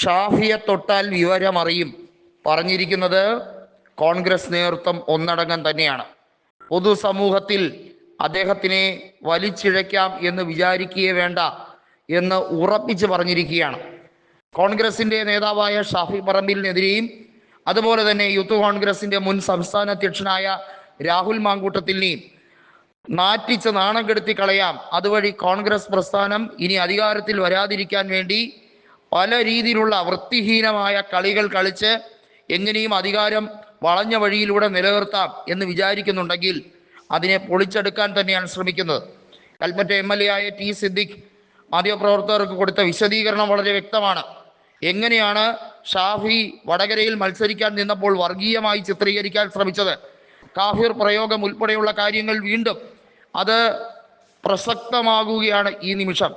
ഷാഫിയെ തൊട്ടാൽ വിവരമറിയും പറഞ്ഞിരിക്കുന്നത് കോൺഗ്രസ് നേതൃത്വം ഒന്നടങ്കം തന്നെയാണ്. പൊതുസമൂഹത്തിൽ അദ്ദേഹത്തിനെ വലിച്ചിഴയ്ക്കാം എന്ന് വിചാരിക്കുകയേ വേണ്ട എന്ന് ഉറപ്പിച്ച് പറഞ്ഞിരിക്കുകയാണ്. കോൺഗ്രസിൻ്റെ നേതാവായ ഷാഫി പറമ്പിലിനെതിരെയും അതുപോലെ തന്നെ യൂത്ത് കോൺഗ്രസിൻ്റെ മുൻ സംസ്ഥാന അധ്യക്ഷനായ രാഹുൽ മാങ്കൂട്ടത്തിലിനെയും നാറ്റിച്ച് നാണം കെടുത്തി കളയാം. അതുവഴി കോൺഗ്രസ് പ്രസ്ഥാനം ഇനി അധികാരത്തിൽ വരാതിരിക്കാൻ വേണ്ടി പല രീതിയിലുള്ള വൃത്തിഹീനമായ കളികൾ കളിച്ച് എങ്ങനെയും അധികാരം വളഞ്ഞ വഴിയിലൂടെ നിലനിർത്താം എന്ന് വിചാരിക്കുന്നുണ്ടെങ്കിൽ അതിനെ പൊളിച്ചെടുക്കാൻ തന്നെയാണ് ശ്രമിക്കുന്നത്. കൽപ്പറ്റ MLA ആയ ടി സിദ്ദിഖ് മാധ്യമപ്രവർത്തകർക്ക് കൊടുത്ത വിശദീകരണം വളരെ വ്യക്തമാണ്. എങ്ങനെയാണ് ഷാഫി വടകരയിൽ മത്സരിക്കാൻ നിന്നപ്പോൾ വർഗീയമായി ചിത്രീകരിക്കാൻ ശ്രമിച്ചത്, കാഫിർ പ്രയോഗം ഉൾപ്പെടെയുള്ള കാര്യങ്ങൾ വീണ്ടും അത് പ്രസക്തമാകുകയാണ് ഈ നിമിഷം.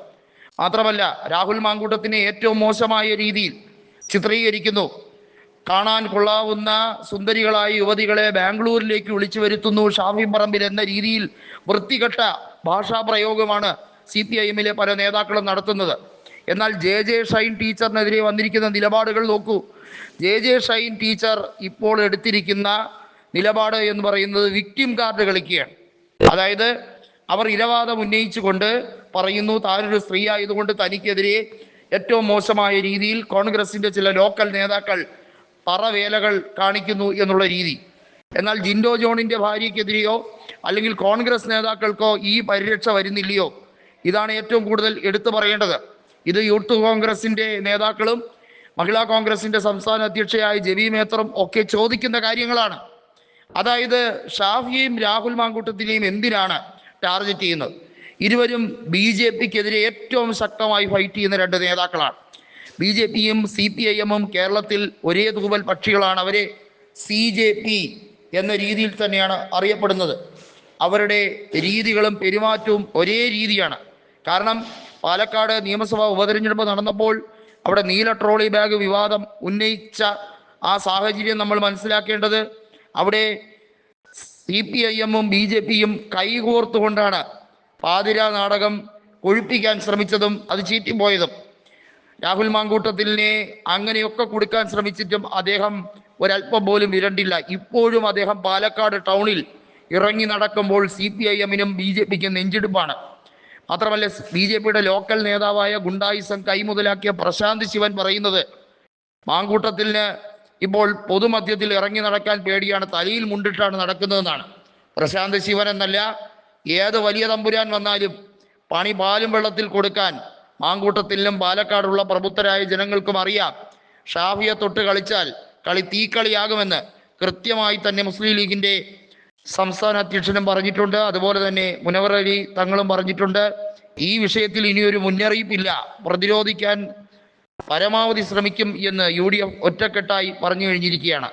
മാത്രമല്ല, രാഹുൽ മാങ്കൂട്ടത്തിനെ ഏറ്റവും മോശമായ രീതിയിൽ ചിത്രീകരിക്കുന്നു. കാണാൻ കൊള്ളാവുന്ന സുന്ദരികളായ യുവതികളെ ബാംഗ്ലൂരിലേക്ക് വിളിച്ചു വരുത്തുന്നു ഷാഫി പറമ്പിൽ എന്ന രീതിയിൽ വൃത്തികെട്ട ഭാഷാ പ്രയോഗമാണ് CPIM-ലെ പല നേതാക്കളും നടത്തുന്നത്. എന്നാൽ JJ ഷൈൻ ടീച്ചറിനെതിരെ വന്നിരിക്കുന്ന നിലപാടുകൾ നോക്കൂ. JJ ഷൈൻ ടീച്ചർ ഇപ്പോൾ എടുത്തിരിക്കുന്ന നിലപാട് എന്ന് പറയുന്നത് വിക്ടിം കാർഡ് കളിക്കുകയാണ്. അതായത് അവർ ഇരവാദം ഉന്നയിച്ചുകൊണ്ട് പറയുന്നു താനൊരു സ്ത്രീ ആയതുകൊണ്ട് തനിക്കെതിരെ ഏറ്റവും മോശമായ രീതിയിൽ കോൺഗ്രസിൻ്റെ ചില ലോക്കൽ നേതാക്കൾ പറവേലകൾ കാണിക്കുന്നു എന്നുള്ള രീതി. എന്നാൽ ജിൻഡോ ജോണിൻ്റെ ഭാര്യയ്ക്കെതിരെയോ അല്ലെങ്കിൽ കോൺഗ്രസ് നേതാക്കൾക്കോ ഈ പരിരക്ഷ വരുന്നില്ലയോ? ഇതാണ് ഏറ്റവും കൂടുതൽ എടുത്തു പറയേണ്ടത്. ഇത് യൂത്ത് കോൺഗ്രസിൻ്റെ നേതാക്കളും മഹിളാ കോൺഗ്രസിൻ്റെ സംസ്ഥാന അധ്യക്ഷയായ ജെബി മേത്തറും ഒക്കെ ചോദിക്കുന്ന കാര്യങ്ങളാണ്. അതായത് ഷാഫിയെയും രാഹുൽ മാങ്കൂട്ടത്തിനെയും എന്തിനാണ് ടാർഗറ്റ് ചെയ്യുന്നത്? ഇരുവരും BJPക്കെതിരെ ഏറ്റവും ശക്തമായി ഫൈറ്റ് ചെയ്യുന്ന രണ്ട് നേതാക്കളാണ്. BJPയും CPIM-ഉം കേരളത്തിൽ ഒരേ തൂവൽ പക്ഷികളാണ്. അവരെ CJP എന്ന രീതിയിൽ തന്നെയാണ് അറിയപ്പെടുന്നത്. അവരുടെ രീതികളും പെരുമാറ്റവും ഒരേ രീതിയാണ്. കാരണം പാലക്കാട് നിയമസഭാ ഉപതെരഞ്ഞെടുപ്പ് നടന്നപ്പോൾ അവിടെ നീല ട്രോളി ബാഗ് വിവാദം ഉന്നയിച്ച ആ സാഹചര്യം നമ്മൾ മനസ്സിലാക്കേണ്ടത് അവിടെ CPIM-ഉം BJPയും കൈകോർത്തുകൊണ്ടാണ് പാതിരാ നാടകം കൊഴുപ്പിക്കാൻ ശ്രമിച്ചതും അത് ചീറ്റിപ്പോയതും. രാഹുൽ മാങ്കൂട്ടത്തിലിനെ അങ്ങനെയൊക്കെ കൊടുക്കാൻ ശ്രമിച്ചിട്ടും അദ്ദേഹം ഒരല്പം പോലും വിരണ്ടില്ല. ഇപ്പോഴും അദ്ദേഹം പാലക്കാട് ടൗണിൽ ഇറങ്ങി നടക്കുമ്പോൾ CPIM-നും BJPക്കും നെഞ്ചിടിപ്പാണ്. മാത്രമല്ല, BJPയുടെ ലോക്കൽ നേതാവായ ഗുണ്ടായിസം കൈമുതലാക്കിയ പ്രശാന്ത് ശിവൻ പറയുന്നത് മാങ്കൂട്ടത്തിന് ഇപ്പോൾ പൊതുമധ്യത്തിൽ ഇറങ്ങി നടക്കാൻ പേടിയാണ്, തലയിൽ മുണ്ടിട്ടാണ് നടക്കുന്നതെന്നാണ്. പ്രശാന്ത് ശിവൻ എന്നല്ല, ഏത് വലിയ തമ്പുരാൻ വന്നാലും പണി പാലും വെള്ളത്തിൽ കൊടുക്കാൻ മാങ്കൂട്ടത്തിലും പാലക്കാടുള്ള പ്രബുദ്ധരായ ജനങ്ങൾക്കും അറിയാം. ഷാഫിയെ തൊട്ട് കളിച്ചാൽ കളി തീക്കളിയാകുമെന്ന് കൃത്യമായി തന്നെ മുസ്ലിം ലീഗിൻ്റെ സംസ്ഥാന അധ്യക്ഷനും പറഞ്ഞിട്ടുണ്ട്. അതുപോലെ തന്നെ മുനവർ അലി തങ്ങളും പറഞ്ഞിട്ടുണ്ട്. ഈ വിഷയത്തിൽ ഇനിയൊരു മുന്നറിയിപ്പില്ല, പ്രതിരോധിക്കാൻ പരമാവധി ശ്രമിക്കും എന്ന് UDF ഒറ്റക്കെട്ടായി പറഞ്ഞു കഴിഞ്ഞിരിക്കുകയാണ്.